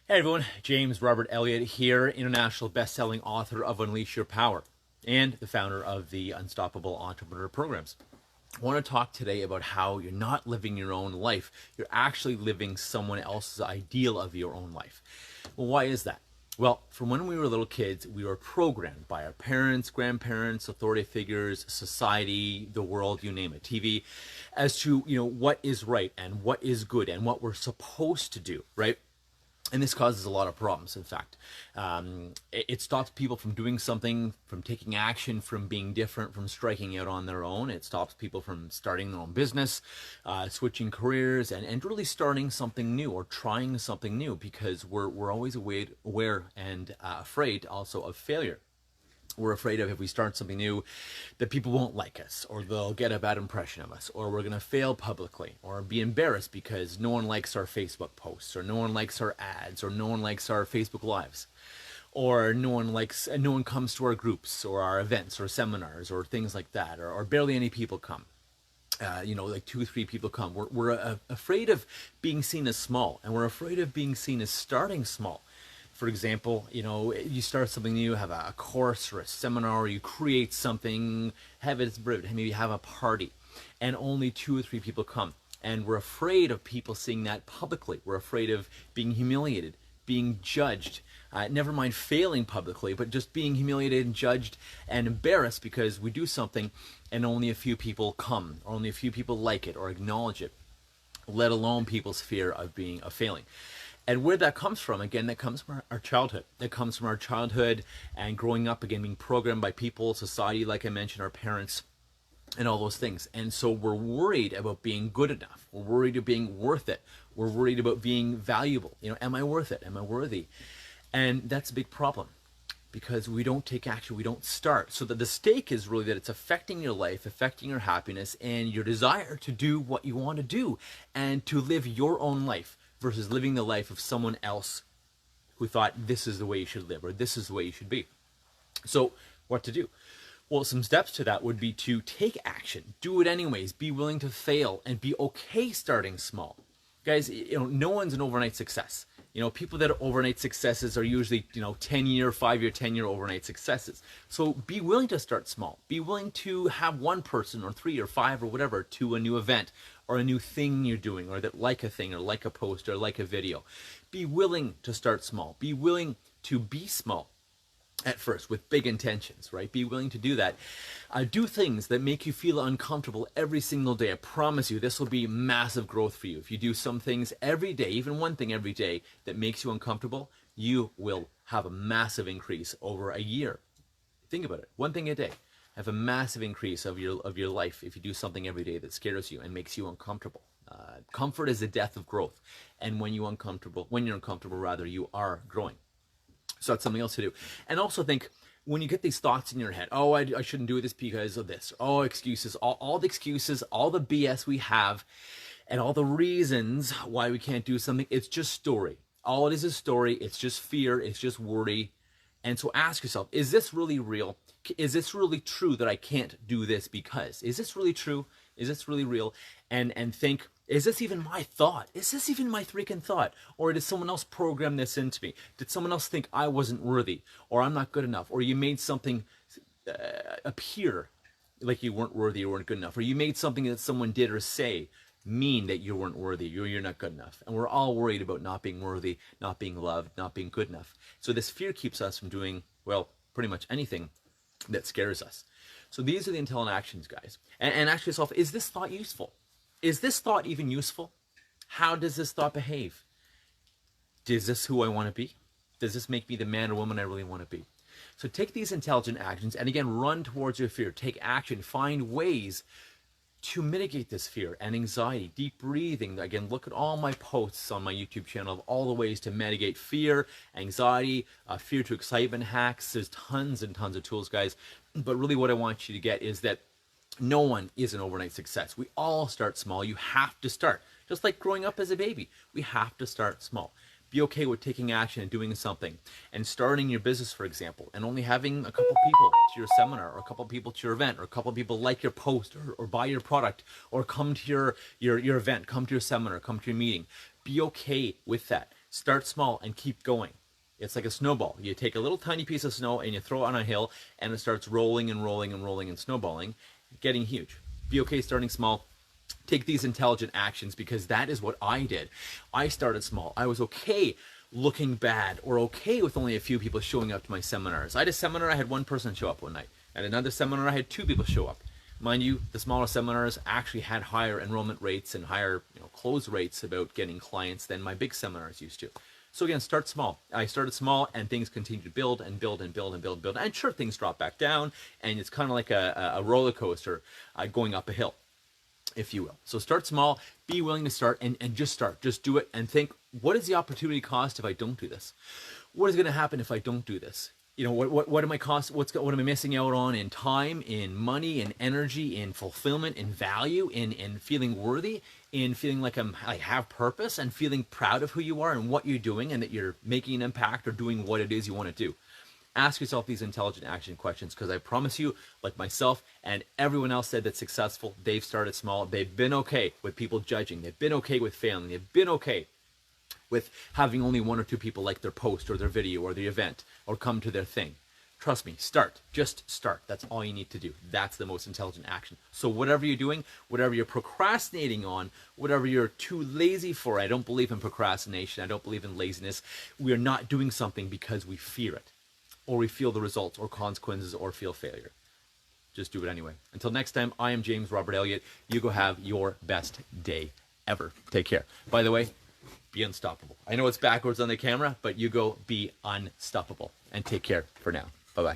Hey everyone, James Robert Elliot here, international best-selling author of Unleash Your Power and the founder of the Unstoppable Entrepreneur Programs. I want to talk today about how you're not living your own life. You're actually living someone else's ideal of your own life. Well, why is that? Well, from when we were little kids, we were programmed by our parents, grandparents, authority figures, society, the world, you name it, TV, as to, what is right and what is good and what we're supposed to do, right? And this causes a lot of problems, in fact. It stops people from doing something, from taking action, from being different, from striking out on their own. It stops people from starting their own business, switching careers, and really starting something new or trying something new, because we're always aware and afraid also of failure. We're afraid of, if we start something new, that people won't like us, or they'll get a bad impression of us, or we're going to fail publicly, or be embarrassed because no one likes our Facebook posts, or no one likes our ads, or no one likes our Facebook lives, or no one comes to our groups or our events or seminars or things like that, or barely any people come. Like 2 or 3 people come. We're afraid of being seen as small, and we're afraid of being seen as starting small. For example, you start something new, have a course or a seminar, or you create something, maybe have a party, and only 2 or 3 people come. And we're afraid of people seeing that publicly. We're afraid of being humiliated, being judged, never mind failing publicly, but just being humiliated and judged and embarrassed because we do something and only a few people come, or only a few people like it or acknowledge it, let alone people's fear of failing. And where that comes from, again, that comes from our childhood. That comes from our childhood and growing up, again, being programmed by people, society, like I mentioned, our parents, and all those things. And so we're worried about being good enough. We're worried about being worth it. We're worried about being valuable. Am I worth it? Am I worthy? And that's a big problem, because we don't take action, we don't start. So that the stake is really that it's affecting your life, affecting your happiness, and your desire to do what you want to do and to live your own life, versus living the life of someone else who thought this is the way you should live, or this is the way you should be. So what to do? Well, some steps to that would be to take action, do it anyways, be willing to fail, and be okay starting small. Guys, no one's an overnight success. People that are overnight successes are usually, 10-year, 5-year, 10-year overnight successes. So be willing to start small. Be willing to have one person or 3 or 5 or whatever to a new event or a new thing you're doing, or that like a thing or like a post or like a video. Be willing to start small. Be willing to be small at first with big intentions, right? Be willing to do that. Do things that make you feel uncomfortable every single day. I promise you, this will be massive growth for you. If you do some things every day, even one thing every day that makes you uncomfortable, you will have a massive increase over a year. Think about it. One thing a day. Have a massive increase of your life if you do something every day that scares you and makes you uncomfortable. Comfort is the death of growth, and when you're uncomfortable, you are growing. So that's something else to do. And also think, when you get these thoughts in your head, oh, I shouldn't do this because of this, oh, excuses, all the excuses, all the BS we have, and all the reasons why we can't do something, it's just story. All it is story. It's just fear. It's just worry. And so ask yourself, is this really real? Is this really true that I can't do this because? Is this really true? Is this really real? And think, is this even my thought? Is this even my freaking thought? Or did someone else program this into me? Did someone else think I wasn't worthy, or I'm not good enough, or you made something appear like you weren't worthy or weren't good enough, or you made something that someone did or say mean that you weren't worthy, you're not good enough. And we're all worried about not being worthy, not being loved, not being good enough. So this fear keeps us from doing, well, pretty much anything that scares us. So these are the intelligent actions, guys. And ask yourself, is this thought useful? Is this thought even useful? How does this thought behave? Is this who I want to be? Does this make me the man or woman I really want to be? So take these intelligent actions, and again, run towards your fear. Take action. Find ways to mitigate this fear and anxiety. Deep breathing. Again, look at all my posts on my YouTube channel of all the ways to mitigate fear, anxiety, fear to excitement hacks. There's tons and tons of tools, guys. But really what I want you to get is that no one is an overnight success. We all start small. You have to start. Just like growing up as a baby, we have to start small. Be okay with taking action and doing something, and starting your business, for example, and only having a couple people to your seminar, or a couple people to your event, or a couple people like your post, or buy your product, or come to your event, come to your seminar, come to your meeting. Be okay with that. Start small and keep going. It's like a snowball. You take a little tiny piece of snow and you throw it on a hill, and it starts rolling and rolling and rolling and snowballing, getting huge. Be okay starting small. Take these intelligent actions, because that is what I did. I started small. I was okay looking bad, or okay with only a few people showing up to my seminars. I had a seminar, I had one person show up one night. At another seminar, I had 2 people show up. Mind you, the smaller seminars actually had higher enrollment rates and higher close rates about getting clients than my big seminars used to. So again, start small. I started small, and things continue to build and build and build and build and build. And sure, things drop back down, and it's kind of like a roller coaster going up a hill, if you will. So start small, be willing to start, and just start. Just do it and think, what is the opportunity cost if I don't do this? What is going to happen if I don't do this? What am I cost? What am I missing out on in time, in money, in energy, in fulfillment, in value, in feeling worthy, in feeling like I have purpose, and feeling proud of who you are and what you're doing, and that you're making an impact or doing what it is you want to do. Ask yourself these intelligent action questions, because I promise you, like myself and everyone else said that's successful, they've started small. They've been okay with people judging. They've been okay with failing. They've been okay with having only 1 or 2 people like their post or their video or the event or come to their thing. Trust me, start. Just start. That's all you need to do. That's the most intelligent action. So whatever you're doing, whatever you're procrastinating on, whatever you're too lazy for, I don't believe in procrastination. I don't believe in laziness. We're not doing something because we fear it, or we feel the results or consequences, or feel failure. Just do it anyway. Until next time, I am James Robert Elliott. You go have your best day ever. Take care. By the way, be unstoppable. I know it's backwards on the camera, but you go be unstoppable. And take care for now.